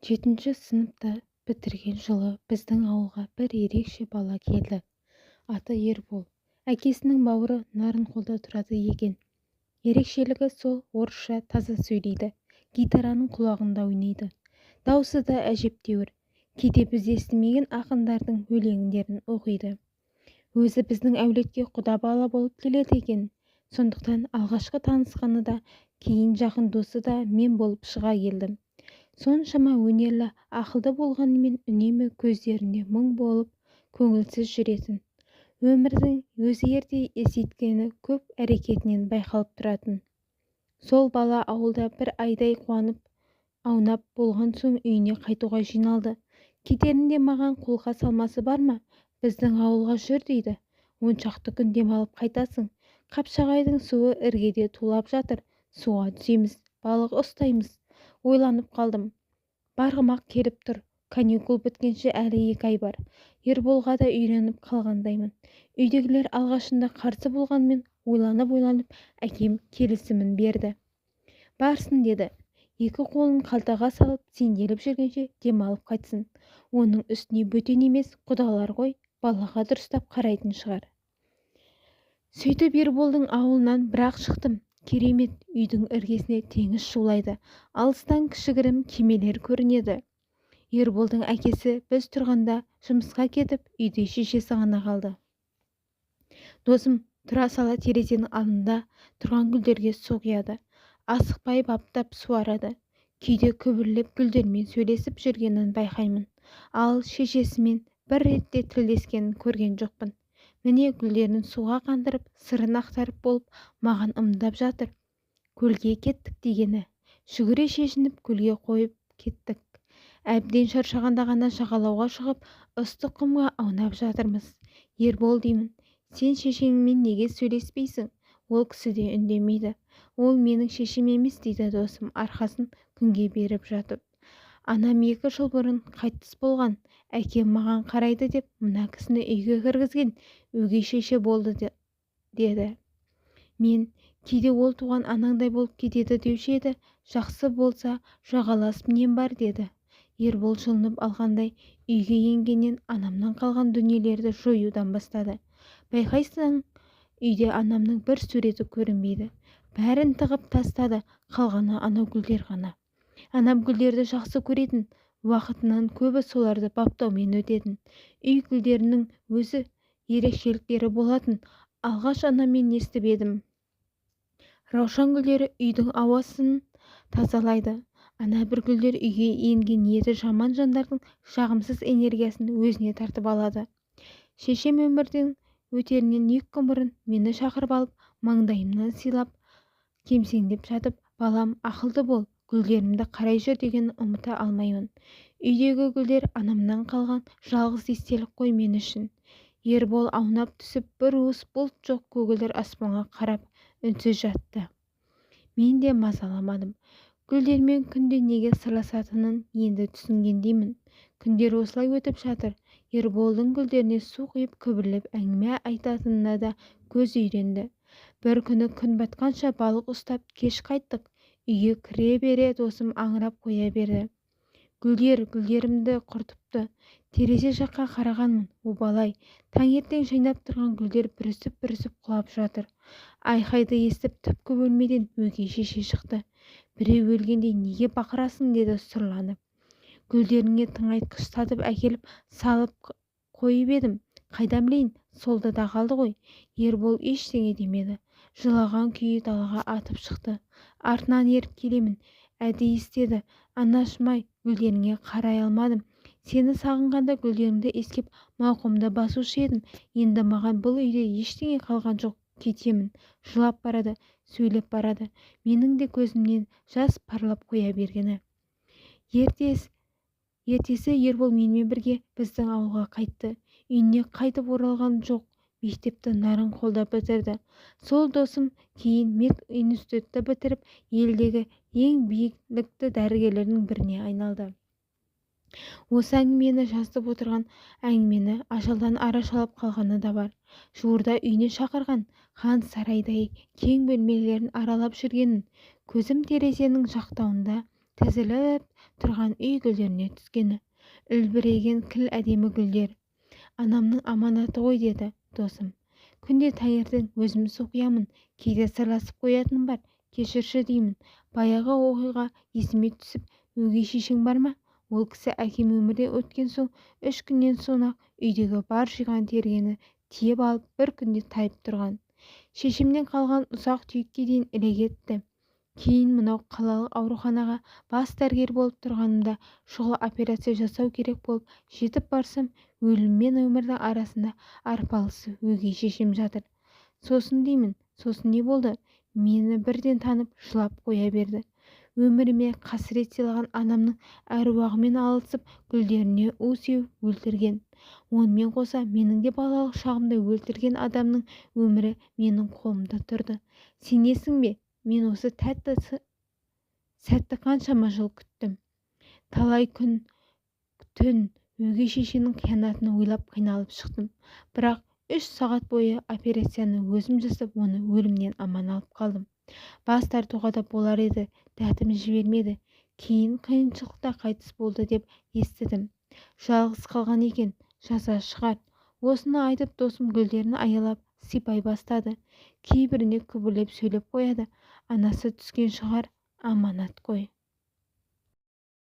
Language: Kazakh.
Жетінші сыныпты бітірген жылы біздің ауылға бір ерекше бала келді. Аты Ербол. Әкесінің бауыры Нарынқолда тұрады екен. Ерекшелігі сол, орысша таза сөйлейді. Гитараның құлағында ойнайды. Даусы да әжептәуір. Кейде біз естімеген ақындардың өлеңдерін оқиды. Өзі біздің әулетке құда бала болып келеді екен. Сондықтан алғашқы танысқаны да, кейін жақын досы да мен болып шыға келдім. Соншама өнерлі, ақылды болғанымен үнемі көздерінде мұң болып, көңілсіз жүретін. Өмірдің өзі ерте есейткені көп әрекетінен байқалып тұратын. Сол бала ауылда бір айдай қуанып, аунап болған соң үйіне қайтуға жиналды. Кетерінде маған қолқа салмасы бар ма? Біздің ауылға жүр дейді. 10 шақты күн демалып қайтасың. Қапшағайдың суы іргеде тулап жатыр. Суға түсеміз, балық ұстаймыз. Ойланып қалдым. Барғым-ақ келіп тұр. Каникул біткенше әлі 2 ай бар. Ерболға да үйреніп қалғандаймын. Үйдегілер алғашында қарсы болғанмен ойланып әкем келісімін берді. Барсын деді. 2 қолын қалтаға салып сенделіп жүргенше демалып қайтсын. Оның үстіне бөтен емес құдалар ғой, балаға дұрыстап қарайтын шығар. Сөйтіп Ерболдың ауылынан бір-ақ шықтым. Керемет, үйдің іргесіне теңіз шулайды. Алыстан кішігірім кемелер көрінеді. Ерболдың әкесі біз тұрғанда жұмысқа кетіп, үйде шешесі ғана қалды. Досым тұра сала терезенің алдында тұрған гүлдерге су құяды. Асықпай баптап суарады. Кейде күбірлеп гүлдермен сөйлесіп жүргенін байқаймын. Ал шешесімен бір ретте тілдескенін көрген жоқпын. Міне гүлдерін суға қандырып, сырын ақтарып болып, маған ымдап жатыр. Көлге кеттік дегені. Жүгіре шешініп көлге қойып кеттік. Әбден шаршағанда ғана жағалауға шығып, ыстық құмға аунап жатырмыз. Ербол деймін, сен шешеңмен неге сөйлеспейсің? Ол кісі де үндемейді. Ол менің шешем емес дейді досым арқасын күнге беріп жатып. Анам 2 жыл бұрын қайтыс болған. Әкем маған қарайды деп мына кісіні үйге кіргізген өгей шеше болды деді. Мен кейде ол туған анаңдай болып кетеді деуші еді. Жақсы болса жағаласып нем бар деді. Ербол жылынып алғандай үйге енгеннен анамнан қалған дүниелерді жоюдан бастады. Байқайсың, үйде анамның бір суреті көрінбейді. Бәрін тығып тастады, қалғаны анау гүлдер ғана. Анам гүлдерді жақсы көретін, уақытынан көбі соларды баптаумен өтетін. Үй гүлдерінің өзі ерекшеліктері болатын. Алғаш анаммен естіп едім. Раушан гүлдері үйдің ауасын тазалайды. Ана бір гүлдер үйге енген ниеті жаман жандардың жағымсыз энергиясын өзіне тартып алады. Шешем өмірден өтерінен 2 күн бұрын мені шақырып алып, маңдайымнан сыйлап, кемсеңдеп жатып, балам ақылды бол, гүлдерімді қарай жүр деген ұмыта алмаймын. Үйдегі гүлдер анамнан қалған жалғыз естелік қой мен үшін. Ербол аунап түсіп, бір уыс бұлт жоқ көгілдір аспанға қарап үнсіз жатты. Мен де мазаламадым. Гүлдермен күнде неге сырласатынын енді түсінгендеймін. Күндер осылай өтіп жатыр. Ерболдың гүлдеріне су құйып күбірлеп әңгіме айтатынына да көз үйренді. Бір күні күн батқанша балық ұстап кеш қайттық. Үйге кіре бере досым аңырап қоя берді. Гүлдерімді құртыпты. Терезе жаққа қарағанмын. Обалай, таңертең жайнап тұрған гүлдер бүрісіп құлап жатыр. Айқайды естіп түпкі бөлмеден өгей шеше шықты. Біреу өлгенде неге бақырасың деді сұрланып. Гүлдеріңе тыңайтқыш сатып әкеліп салып қойып едім. Қайдан білейін, солда да қалды ғой. Ербол ештеңе демеді. Жылаған күйі далаға атып шықты. Артынан еріп келемін. Әдейі істеді. Анашым-ай, гүлдеріңе қарай алмадым. Сені сағынғанда гүлдеріңді ескеп мауқымды басушы едім. Енді маған бұл үйде ештеңе қалған жоқ. Кетемін. Жылап барады, сөйлеп барады. Менің де көзімнен жас парлап қоя бергені. Ертесі Ербол менімен бірге біздің ауылға қайтты. Үйіне қайтып оралған жоқ. Мектепті Нарынқолда бітірді. Сол досым кейін мединститутты бітіріп, елдегі ең биіктікті дәрігерлердің біріне айналды. Осы әңгімені жазып отырған әңгімені ажалдан арашалап қалғаны да бар. Жуырда үйіне шақырған, хан сарайдай кең бөлмелерін аралап жүргенін, көзім терезенің жақтауында тізіліп тұрған үй гүлдеріне түскені. Үлбіреген кіл әдемі гүлдер. Анамның аманаты ғой, деді досым. Күнде таңертең өзім соқиямын, кейде сырласып қоятыным бар, кешірші деймін. Баяғы оқиға есіме түсіп, өгей шешең бар ма? Ол кісі әкем өмірден өткен соң 3 күннен соң-ақ үйдегі бар жиған тергені тиеп алып бір күнде тайып тұрған. Шешемнен қалған ұсақ түйекке дейін іле кетті. Кейін мынау қалалық ауруханаға бас дәрігер болып тұрғанымда шұғыл операция жасау керек болып жетіп барсам, өлім мен өмірдің арасында арпалысы өгей шешем жатыр. Сосын деймін, сосын не болды? Мені бірден танып жылап қоя берді. Өміріме қасірет сыйлаған анамның әруағымен алысып, гүлдеріне у сеуіп өлтірген. Онымен қоса менің де балалық шағымда өлтірген адамның өмірі менің қолымда тұрды. Сенесің бе? Мен осы сәтті қаншама жыл күттім. Талай күн, түн өгей шешенің қиянатын ойлап қиналып шықтым. Бірақ 3 сағат бойы операцияны өзім жасап, оны өлімнен аман алып қалдым. Бас тартуға да болар еді, дәтім жібермеді. Кейін қиыншылықта қайтыс болды деп естідім. Жалғыз қалған екен, жаза шығар. Осыны айтып досым гүлдерін аялап сипай бастады. Кейбіріне күбірлеп сөйлеп қояды. Анасы түскен шығар, аманат қой.